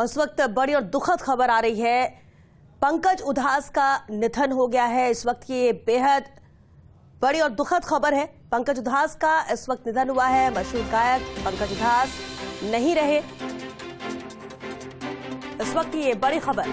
उस वक्त बड़ी और दुखद खबर आ रही है। पंकज उधास का निधन हो गया है। इस वक्त की बेहद बड़ी और दुखद खबर है। पंकज उधास का इस वक्त निधन हुआ है। मशहूर गायक पंकज उधास नहीं रहे। इस वक्त की ये बड़ी खबर।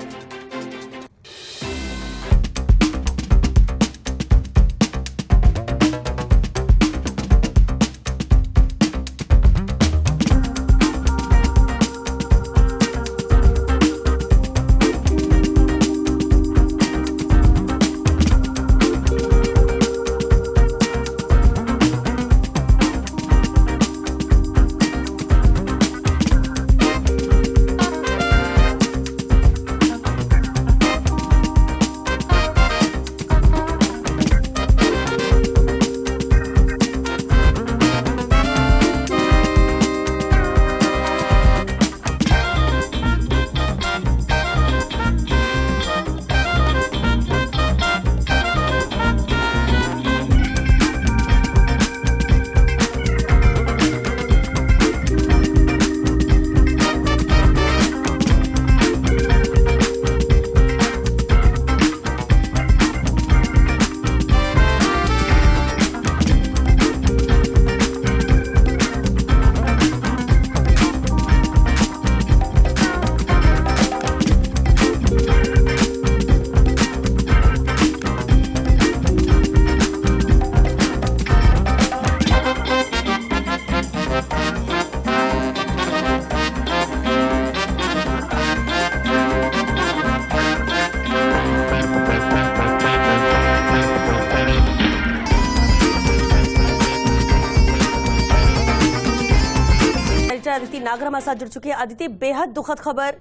अदिति नागर हमारे साथ जुड़ चुकी है। अदिति, बेहद दुखद खबर,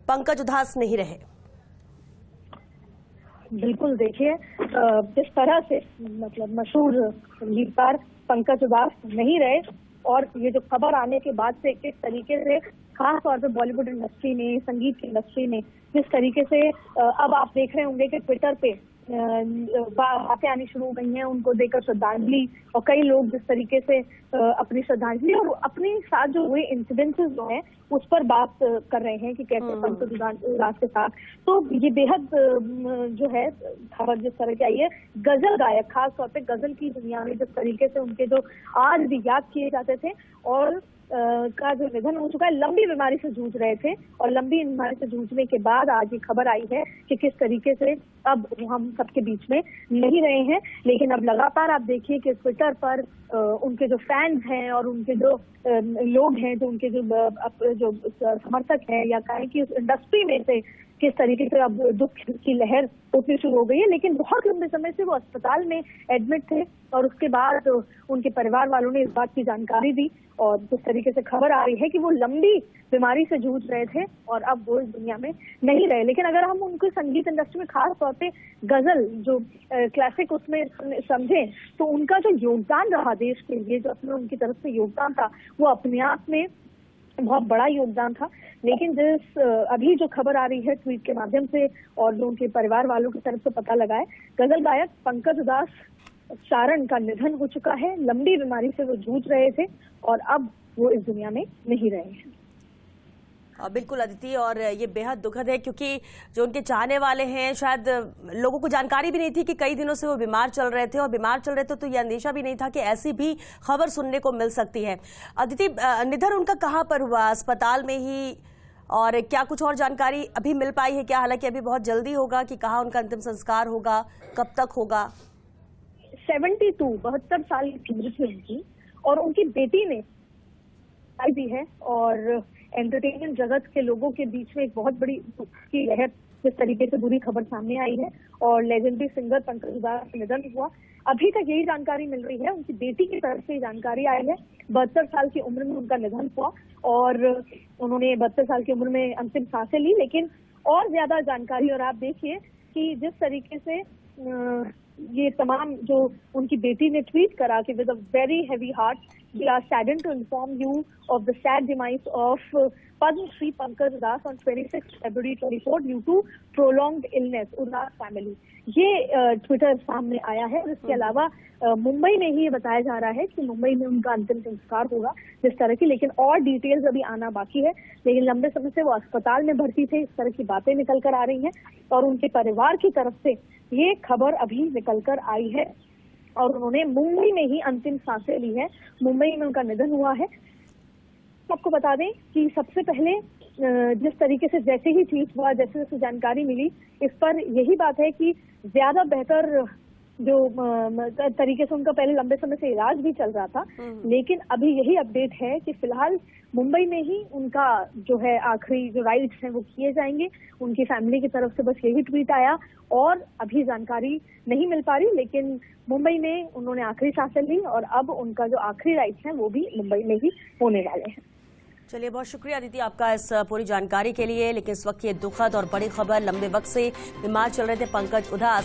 पंकज उधास नहीं रहे। बिल्कुल, देखिए जिस तरह से मतलब मशहूर गीतकार पंकज उधास नहीं रहे और ये जो खबर आने के बाद से किस तरीके से खास तौर पे बॉलीवुड इंडस्ट्री ने, संगीत की इंडस्ट्री ने जिस तरीके से अब आप देख रहे होंगे कि ट्विटर पे बातें आनी शुरू हो गई हैं उनको देकर श्रद्धांजलि, और कई लोग जिस तरीके से अपनी श्रद्धांजलि और अपने साथ जो हुए इंसिडेंसेस जो हैं उस पर बात कर रहे हैं कि कैसे पंकज उधास के साथ। तो ये बेहद जो है खबर जिस तरह की आई है, गजल गायक, खास तौर पे गजल की दुनिया में जिस तरीके से उनके जो आज भी याद किए जाते थे और का जो निधन हो चुका है, लंबी बीमारी से जूझ रहे थे और लंबी बीमारी से जूझने के बाद आज ये खबर आई है कि किस तरीके से अब हम सबके बीच में नहीं रहे हैं। लेकिन अब लगातार आप देखिए कि ट्विटर पर उनके जो फैंस हैं और उनके जो लोग हैं, जो उनके जो समर्थक हैं या कहें कि उस इंडस्ट्री में से किस तरीके से अब दुख की लहर उठनी शुरू हो गई है। लेकिन बहुत लंबे समय से वो अस्पताल में एडमिट थे और उसके बाद उनके परिवार वालों ने इस बात की जानकारी दी और जिस तरीके से खबर आ रही है कि वो लंबी बीमारी से जूझ रहे थे और अब वो इस दुनिया में नहीं रहे। लेकिन अगर हम उनको संगीत इंडस्ट्री में खास तौर पे गजल जो क्लासिक उसमें समझें तो उनका जो योगदान रहा देश के लिए, जो अपने उनकी तरफ से योगदान था, वो अपने आप में बहुत बड़ा योगदान था। लेकिन जिस अभी जो खबर आ रही है ट्वीट के माध्यम से और जो उनके परिवार वालों की तरफ से पता लगा है, गजल गायक पंकज उधास सारण का निधन हो चुका है। लंबी बीमारी से वो जूझ रहे थे और अब वो इस दुनिया में नहीं रहे हैं। बिल्कुल अदिति, और ये बेहद दुखद है क्योंकि जो उनके चाहने वाले हैं, शायद लोगों को जानकारी भी नहीं थी कि कई दिनों से वो बीमार चल रहे थे और बीमार चल रहे थे तो ये अंदेशा भी नहीं था कि ऐसी भी खबर सुनने को मिल सकती है। अदिति, निधन उनका कहाँ पर हुआ, अस्पताल में ही, और क्या कुछ और जानकारी अभी मिल पाई है क्या? हालांकि अभी बहुत जल्दी होगा कि कहाँ उनका अंतिम संस्कार होगा, कब तक होगा? 72 साल की उम्र थी उनकी और उनकी बेटी ने भी है और एंटरटेनमेंट जगत के लोगों के बीच में एक बहुत बड़ी दुख की लहर जिस तरीके से बुरी खबर सामने आई है और लेजेंडरी सिंगर पंकज उधास का निधन हुआ। अभी तक यही जानकारी मिल रही है, उनकी बेटी की तरफ से जानकारी आई है। 72 साल की उम्र में उनका निधन हुआ और उन्होंने 72 साल की उम्र में अंतिम सांसें ली। लेकिन और ज्यादा जानकारी, और आप देखिए कि जिस तरीके से ये तमाम जो उनकी बेटी ने ट्वीट करा कि with a very heavy heart we are saddened to inform you of the sad demise of Padma Shri Pankaj Udas on 26 February 24 due to prolonged illness. उदास फैमिली, ये ट्विटर सामने आया है। और इसके अलावा मुंबई में ही ये बताया जा रहा है कि मुंबई में उनका अंतिम संस्कार होगा जिस तरह की, लेकिन और डिटेल्स अभी आना बाकी है। लेकिन लंबे समय से वो अस्पताल में भर्ती थे, इस तरह की बातें निकल कर आ रही हैं और उनके परिवार की तरफ से ये खबर अभी निकल कर आई है और उन्होंने मुंबई में ही अंतिम सांसें ली है। मुंबई में उनका निधन हुआ है। आपको बता दें कि सबसे पहले जिस तरीके से जैसे ही ट्वीट हुआ, जैसे जैसे जानकारी मिली, इस पर यही बात है कि ज्यादा बेहतर जो तरीके से उनका पहले लंबे समय से इलाज भी चल रहा था, लेकिन अभी यही अपडेट है कि फिलहाल मुंबई में ही उनका जो है आखिरी जो राइट्स हैं वो किए जाएंगे। उनकी फैमिली की तरफ से बस यही ट्वीट आया और अभी जानकारी नहीं मिल पा रही, लेकिन मुंबई में उन्होंने आखिरी सांसें ली और अब उनका जो आखिरी राइट्स हैं वो भी मुंबई में ही होने वाले हैं। चलिए, बहुत शुक्रिया अदिति आपका इस पूरी जानकारी के लिए। लेकिन इस वक्त ये दुखद और बड़ी खबर, लंबे वक्त से बीमार चल रहे थे पंकज उधास।